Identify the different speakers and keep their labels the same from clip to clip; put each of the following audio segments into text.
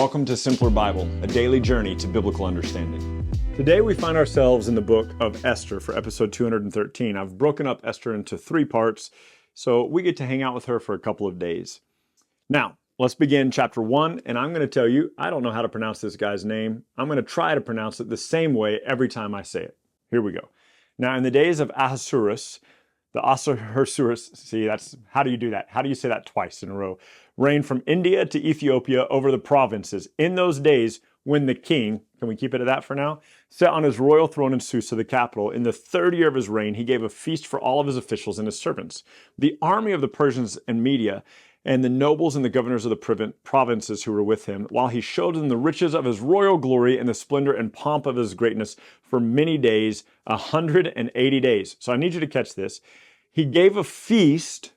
Speaker 1: welcome to Simpler Bible, a daily journey to biblical understanding. Today we find ourselves in the book of Esther for episode 213. I've broken up Esther into 3 parts, so we get to hang out with her for a couple of days. Now, let's begin chapter 1, and I'm going to tell you, I don't know how to pronounce this guy's name. I'm going to try to pronounce it the same way every time I say it. Here we go. Now, in the days of Ahasuerus, the Ahasuerus, see, how do you do that? How do you say that twice in a row? Reigned from India to Ethiopia over the provinces. In those days, when the king, can we keep it at that for now, sat on his royal throne in Susa, the capital, in the 3rd year of his reign, he gave a feast for all of his officials and his servants. The army of the Persians and Media, and the nobles and the governors of the provinces who were with him, while he showed them the riches of his royal glory and the splendor and pomp of his greatness for many days, 180 days. So I need you to catch this. He gave a feast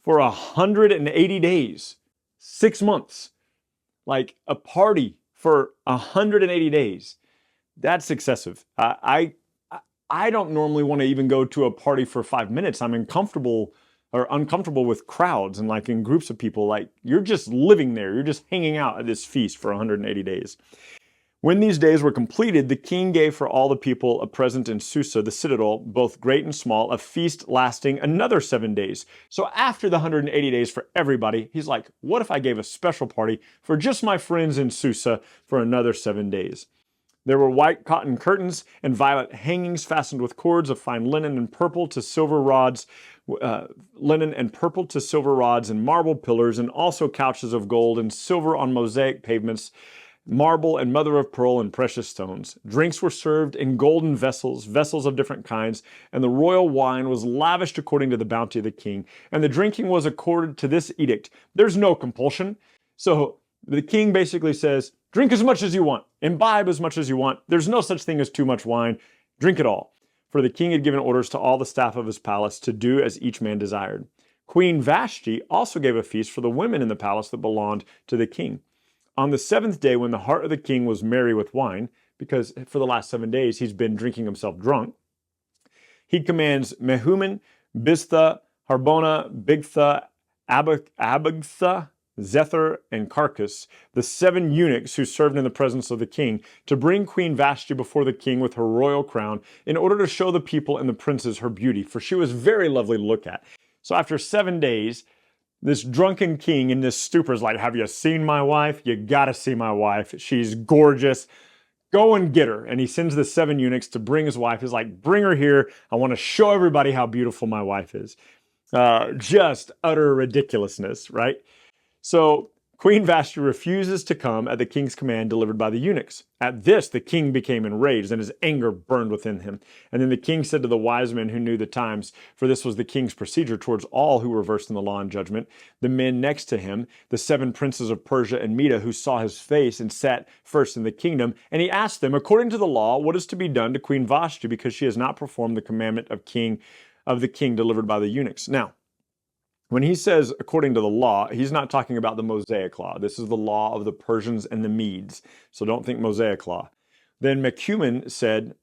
Speaker 1: for 180 days, 6 months, like a party for 180 days. That's excessive. I don't normally want to even go to a party for 5 minutes. I'm uncomfortable with crowds and like in groups of people. Like, you're just living there. You're just hanging out at this feast for 180 days. When these days were completed, the king gave for all the people a present in Susa, the citadel, both great and small, a feast lasting another 7 days. So after the 180 days for everybody, he's like, what if I gave a special party for just my friends in Susa for another 7 days? There were white cotton curtains and violet hangings fastened with cords of fine linen and purple to silver rods, and marble pillars, and also couches of gold and silver on mosaic pavements, marble and mother of pearl and precious stones. Drinks were served in golden vessels of different kinds, and the royal wine was lavished according to the bounty of the king. And the drinking was according to this edict. There's no compulsion. So the king basically says, drink as much as you want, imbibe as much as you want. There's no such thing as too much wine. Drink it all. For the king had given orders to all the staff of his palace to do as each man desired. Queen Vashti also gave a feast for the women in the palace that belonged to the king. On the 7th day, when the heart of the king was merry with wine, because for the last 7 days he's been drinking himself drunk, he commands Mehuman, Biztha, Harbona, Bigtha, Abagtha, Zethar, and Carcass, the 7 eunuchs who served in the presence of the king, to bring Queen Vashti before the king with her royal crown, in order to show the people and the princes her beauty, for she was very lovely to look at. So after 7 days, this drunken king in this stupor is like, have you seen my wife? You gotta see my wife. She's gorgeous. Go and get her. And he sends the 7 eunuchs to bring his wife. He's like, bring her here. I want to show everybody how beautiful my wife is. Just utter ridiculousness, right? So Queen Vashti refuses to come at the king's command delivered by the eunuchs. At this, the king became enraged, and his anger burned within him. And then the king said to the wise men who knew the times, for this was the king's procedure towards all who were versed in the law and judgment, the men next to him, the 7 princes of Persia and Media, who saw his face and sat first in the kingdom, and he asked them, according to the law, what is to be done to Queen Vashti, because she has not performed the commandment of the king delivered by the eunuchs. Now, when he says according to the law, he's not talking about the Mosaic law. This is the law of the Persians and the Medes. So don't think Mosaic law. Then Memucan said,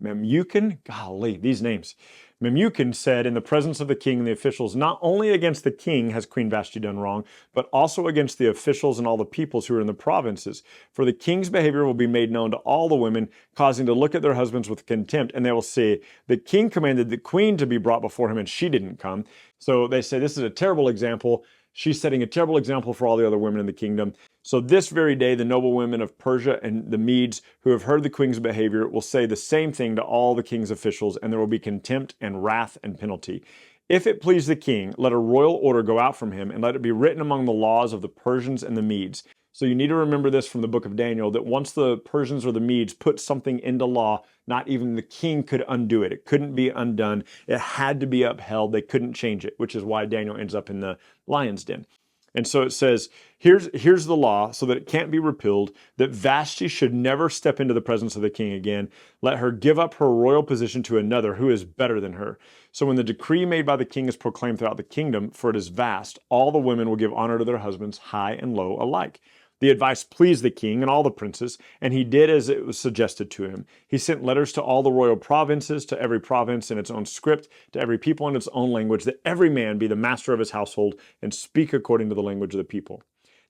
Speaker 1: Memucan, golly, these names. Memucan said in the presence of the king and the officials, not only against the king has Queen Vashti done wrong, but also against the officials and all the peoples who are in the provinces. For the king's behavior will be made known to all the women, causing to look at their husbands with contempt, and they will say, the king commanded the queen to be brought before him, and she didn't come. So they say, this is a terrible example. She's setting a terrible example for all the other women in the kingdom. So this very day, the noble women of Persia and the Medes who have heard the king's behavior will say the same thing to all the king's officials, and there will be contempt and wrath and penalty. If it please the king, let a royal order go out from him, and let it be written among the laws of the Persians and the Medes. So you need to remember this from the book of Daniel, that once the Persians or the Medes put something into law, not even the king could undo it. It couldn't be undone. It had to be upheld. They couldn't change it, which is why Daniel ends up in the lion's den. And so it says, here's the law so that it can't be repealed, that Vashti should never step into the presence of the king again. Let her give up her royal position to another who is better than her. So when the decree made by the king is proclaimed throughout the kingdom, for it is vast, all the women will give honor to their husbands, high and low alike. The advice pleased the king and all the princes, and he did as it was suggested to him. He sent letters to all the royal provinces, to every province in its own script, to every people in its own language, that every man be the master of his household and speak according to the language of the people.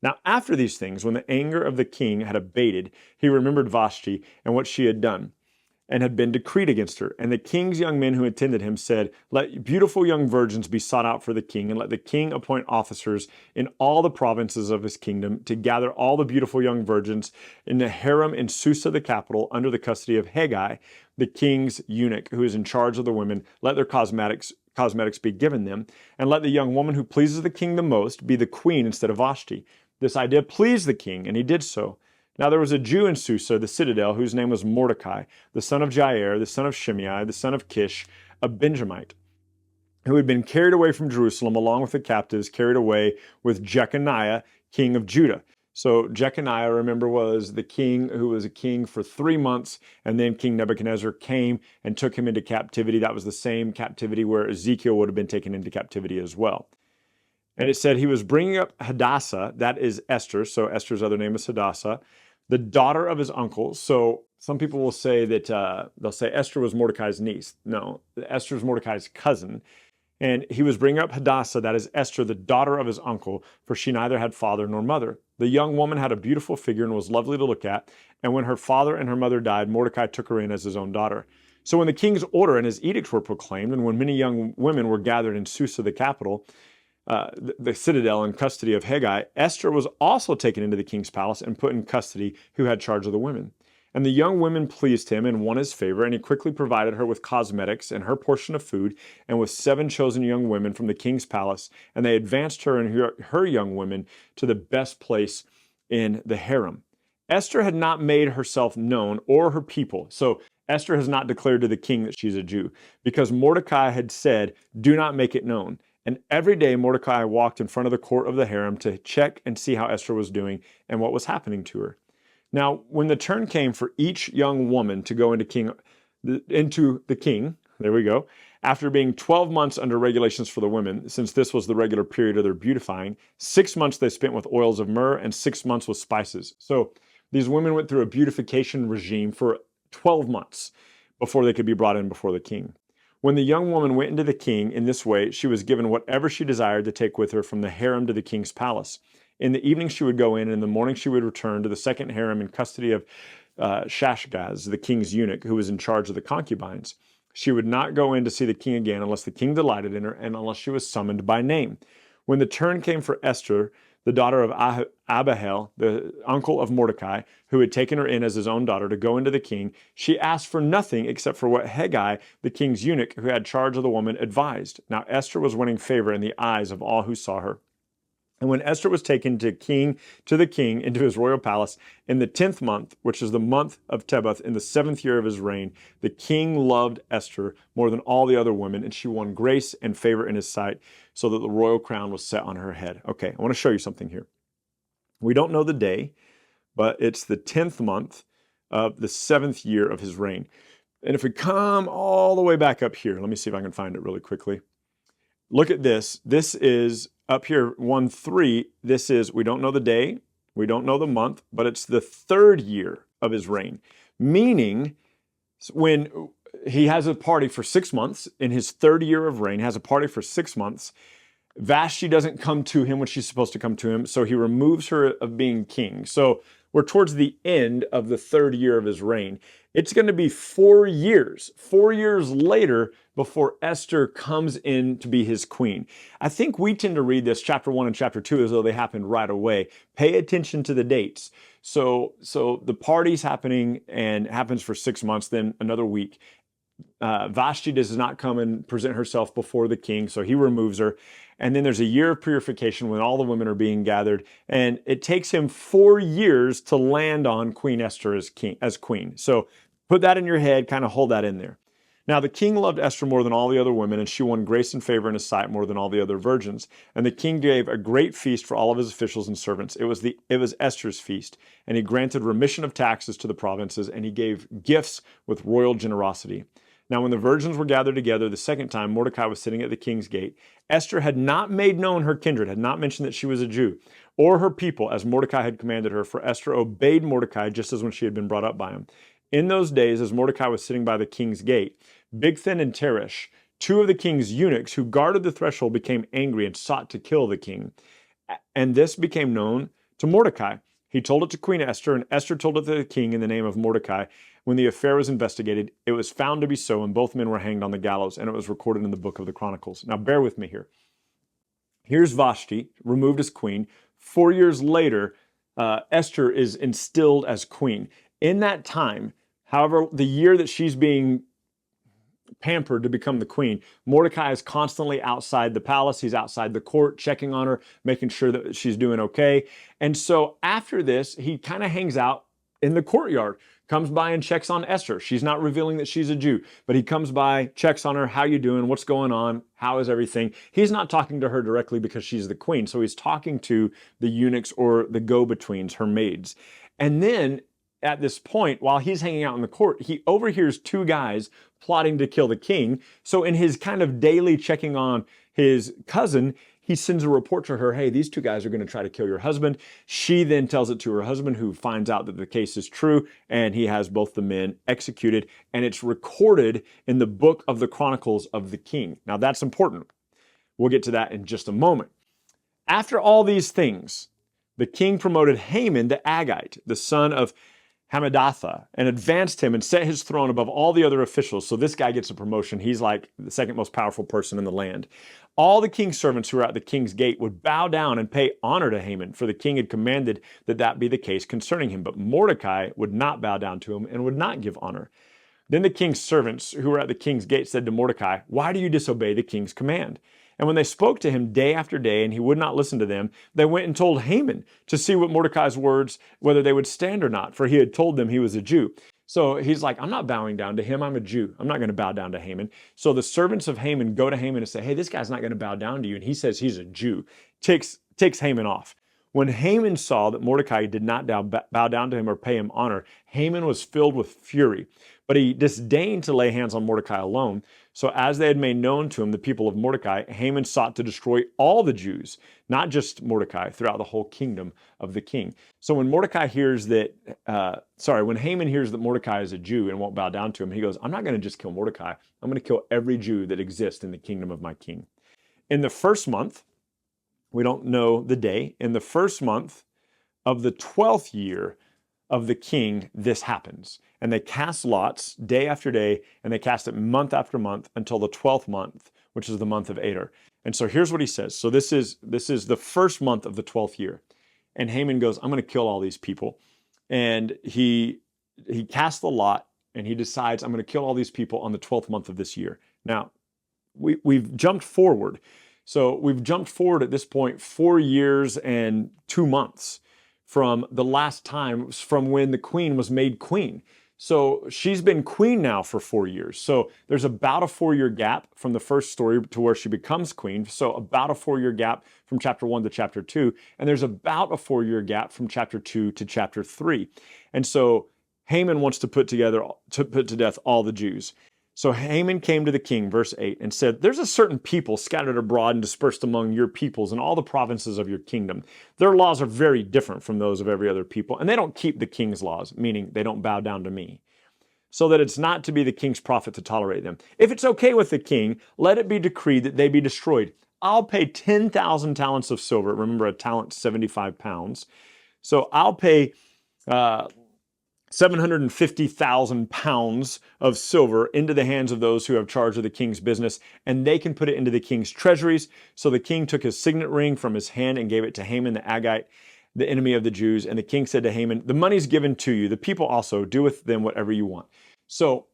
Speaker 1: Now, after these things, when the anger of the king had abated, he remembered Vashti and what she had done and had been decreed against her. And the king's young men who attended him said, "Let beautiful young virgins be sought out for the king, and let the king appoint officers in all the provinces of his kingdom to gather all the beautiful young virgins in the harem in Susa, the capital, under the custody of Haggai, the king's eunuch, who is in charge of the women. Let their cosmetics be given them, and let the young woman who pleases the king the most be the queen instead of Vashti." This idea pleased the king, and he did so. Now there was a Jew in Susa, the citadel, whose name was Mordecai, the son of Jair, the son of Shimei, the son of Kish, a Benjamite, who had been carried away from Jerusalem along with the captives, carried away with Jeconiah, king of Judah. So Jeconiah, remember, was the king who was a king for 3 months, and then King Nebuchadnezzar came and took him into captivity. That was the same captivity where Ezekiel would have been taken into captivity as well. And it said he was bringing up Hadassah, that is Esther, so Esther's other name is Hadassah, the daughter of his uncle. So some people will say that they'll say Esther was Mordecai's niece. No, Esther is Mordecai's cousin. And he was bringing up Hadassah, that is Esther, the daughter of his uncle, for she neither had father nor mother. The young woman had a beautiful figure and was lovely to look at. And when her father and her mother died, Mordecai took her in as his own daughter. So when the king's order and his edicts were proclaimed, and when many young women were gathered in Susa, the capital, the citadel in custody of Haggai, Esther was also taken into the king's palace and put in custody, who had charge of the women. And the young women pleased him and won his favor, and he quickly provided her with cosmetics and her portion of food, and with 7 chosen young women from the king's palace, and they advanced her and her young women to the best place in the harem. Esther had not made herself known or her people. So Esther has not declared to the king that she's a Jew, because Mordecai had said, "Do not make it known." And every day Mordecai walked in front of the court of the harem to check and see how Esther was doing and what was happening to her. Now, when the turn came for each young woman to go into the king, there we go, after being 12 months under regulations for the women, since this was the regular period of their beautifying, 6 months they spent with oils of myrrh and 6 months with spices. So these women went through a beautification regime for 12 months before they could be brought in before the king. When the young woman went into the king in this way, she was given whatever she desired to take with her from the harem to the king's palace. In the evening she would go in, and in the morning she would return to the second harem in custody of Shashgaz, the king's eunuch, who was in charge of the concubines. She would not go in to see the king again unless the king delighted in her and unless she was summoned by name. When the turn came for Esther, the daughter of Abihail, the uncle of Mordecai, who had taken her in as his own daughter to go into the king, she asked for nothing except for what Haggai, the king's eunuch, who had charge of the woman, advised. Now Esther was winning favor in the eyes of all who saw her. And when Esther was taken to the king into his royal palace in the 10th month, which is the month of Tebeth, in the 7th year of his reign, the king loved Esther more than all the other women, and she won grace and favor in his sight, so that the royal crown was set on her head. Okay, I want to show you something here. We don't know the day, but it's the 10th month of the 7th year of his reign. And if we come all the way back up here, let me see if I can find it really quickly. Look at this. This is up here, 1:3. This is, we don't know the day, we don't know the month, but it's the 3rd year of his reign. Meaning, when he has a party for 6 months, in his 3rd year of reign, has a party for 6 months. Vashti doesn't come to him when she's supposed to come to him, so he removes her of being king. So we're towards the end of the 3rd year of his reign. It's going to be 4 years later before Esther comes in to be his queen. I think we tend to read this chapter 1 and chapter 2 as though they happened right away. Pay attention to the dates. So the party's happening and happens for 6 months, then another week. Vashti does not come and present herself before the king, so he removes her. And then there's a year of purification when all the women are being gathered. And it takes him 4 years to land on Queen Esther as queen. So put that in your head, kind of hold that in there. Now the king loved Esther more than all the other women, and she won grace and favor in his sight more than all the other virgins. And the king gave a great feast for all of his officials and servants. It was Esther's feast. And he granted remission of taxes to the provinces, and he gave gifts with royal generosity. Now, when the virgins were gathered together the second time, Mordecai was sitting at the king's gate. Esther had not made known her kindred, had not mentioned that she was a Jew, or her people, as Mordecai had commanded her, for Esther obeyed Mordecai just as when she had been brought up by him. In those days, as Mordecai was sitting by the king's gate, Bigthan and Teresh, 2 of the king's eunuchs who guarded the threshold, became angry and sought to kill the king. And this became known to Mordecai. He told it to Queen Esther, and Esther told it to the king in the name of Mordecai. When the affair was investigated, it was found to be so, and both men were hanged on the gallows, and it was recorded in the book of the Chronicles. Now, bear with me here. Here's Vashti, removed as queen. 4 years later, Esther is instilled as queen. In that time, however, the year that she's being pampered to become the queen, Mordecai is constantly outside the palace. He's outside the court, checking on her, making sure that she's doing okay. And so after this, he kind of hangs out in the courtyard, comes by and checks on Esther. She's not revealing that she's a Jew, but he comes by, checks on her. How you doing? What's going on? How is everything? He's not talking to her directly because she's the queen. So he's talking to the eunuchs or the go-betweens, her maids. And then at this point, while he's hanging out in the court, he overhears two guys plotting to kill the king. So in his kind of daily checking on his cousin, he sends a report to her, hey, these two guys are going to try to kill your husband. She then tells it to her husband, who finds out that the case is true, and he has both the men executed, and it's recorded in the book of the Chronicles of the king. Now that's important. We'll get to that in just a moment. After all these things, the king promoted Haman the Agagite, the son of Hammedatha, and advanced him and set his throne above all the other officials. So this guy gets a promotion. He's like the second most powerful person in the land. All the king's servants who were at the king's gate would bow down and pay honor to Haman, for the king had commanded that that be the case concerning him. But Mordecai would not bow down to him and would not give honor. Then the king's servants who were at the king's gate said to Mordecai, why do you disobey the king's command? And when they spoke to him day after day and he would not listen to them, they went and told Haman to see what Mordecai's words, whether they would stand or not, for he had told them he was a Jew. So he's like, I'm not bowing down to him. I'm a Jew. I'm not going to bow down to Haman. So the servants of Haman go to Haman and say, hey, this guy's not going to bow down to you. And he says he's a Jew. Takes Haman off. When Haman saw that Mordecai did not bow down to him or pay him honor, Haman was filled with fury. But he disdained to lay hands on Mordecai alone. So as they had made known to him the people of Mordecai, Haman sought to destroy all the Jews, not just Mordecai, throughout the whole kingdom of the king. So when Mordecai hears that, when Haman hears that Mordecai is a Jew and won't bow down to him, he goes, I'm not going to just kill Mordecai. I'm going to kill every Jew that exists in the kingdom of my king. In the first month, we don't know the day, in the first month of the 12th year of the king, this happens. And they cast lots day after day, and they cast it month after month until the 12th month, which is the month of Adar. And so here's what he says. So this is the first month of the 12th year. And Haman goes, I'm going to kill all these people. And he casts the lot, and he decides, I'm going to kill all these people on the 12th month of this year. Now, we've jumped forward. So we've jumped forward at this point 4 years and 2 months from the last time, from when the queen was made queen. So she's been queen now for 4 years. So there's about a 4-year gap from the first story to where she becomes queen. So about a 4-year gap from chapter 1 to chapter 2. And there's about a 4-year gap from chapter 2 to chapter 3. And so Haman wants to put to death all the Jews. So Haman came to the king, verse 8, and said, there's a certain people scattered abroad and dispersed among your peoples in all the provinces of your kingdom. Their laws are very different from those of every other people, and they don't keep the king's laws, meaning they don't bow down to me, so that it's not to be the king's profit to tolerate them. If it's okay with the king, let it be decreed that they be destroyed. I'll pay 10,000 talents of silver. Remember, a talent, 75 pounds. So I'll pay 750,000 pounds of silver into the hands of those who have charge of the king's business, and they can put it into the king's treasuries. So the king took his signet ring from his hand and gave it to Haman the Agagite, the enemy of the Jews. And the king said to Haman, the money's given to you. The people also, do with them whatever you want. So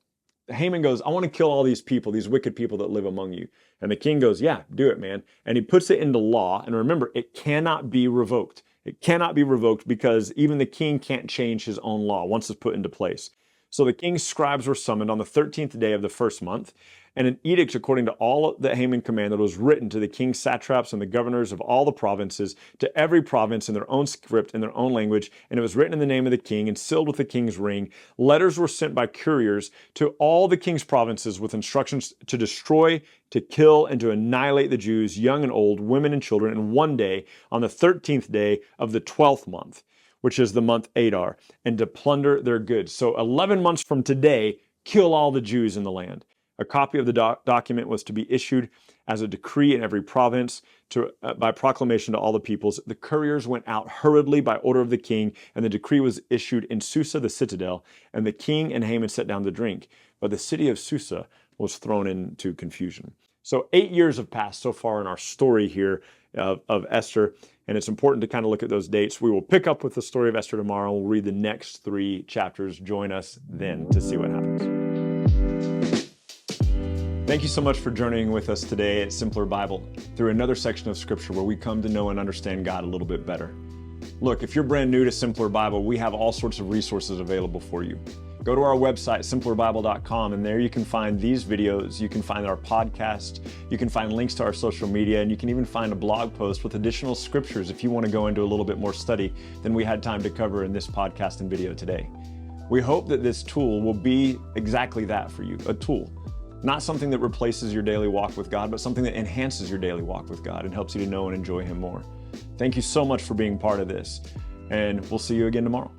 Speaker 1: Haman goes, I want to kill all these people, these wicked people that live among you. And the king goes, yeah, do it, man. And he puts it into law. And remember, it cannot be revoked. It cannot be revoked because even the king can't change his own law once it's put into place. So the king's scribes were summoned on the 13th day of the first month, and an edict according to all that Haman commanded was written to the king's satraps and the governors of all the provinces, to every province in their own script, in their own language, and it was written in the name of the king and sealed with the king's ring. Letters were sent by couriers to all the king's provinces with instructions to destroy, to kill, and to annihilate the Jews, young and old, women and children, in one day, on the 13th day of the 12th month, which is the month Adar, and to plunder their goods. So 11 months from today, kill all the Jews in the land. A copy of the document was to be issued as a decree in every province by proclamation to all the peoples. The couriers went out hurriedly by order of the king, and the decree was issued in Susa, the citadel, and the king and Haman sat down to drink. But the city of Susa was thrown into confusion. So 8 years have passed so far in our story here of Esther, and it's important to kind of look at those dates. We will pick up with the story of Esther tomorrow. We'll read the next 3 chapters. Join us then to see what happens. Thank you so much for journeying with us today at Simpler Bible through another section of Scripture where we come to know and understand God a little bit better. Look, if you're brand new to Simpler Bible, we have all sorts of resources available for you. Go to our website, simplerbible.com, and there you can find these videos, you can find our podcast, you can find links to our social media, and you can even find a blog post with additional scriptures if you want to go into a little bit more study than we had time to cover in this podcast and video today. We hope that this tool will be exactly that for you, a tool. Not something that replaces your daily walk with God, but something that enhances your daily walk with God and helps you to know and enjoy Him more. Thank you so much for being part of this, and we'll see you again tomorrow.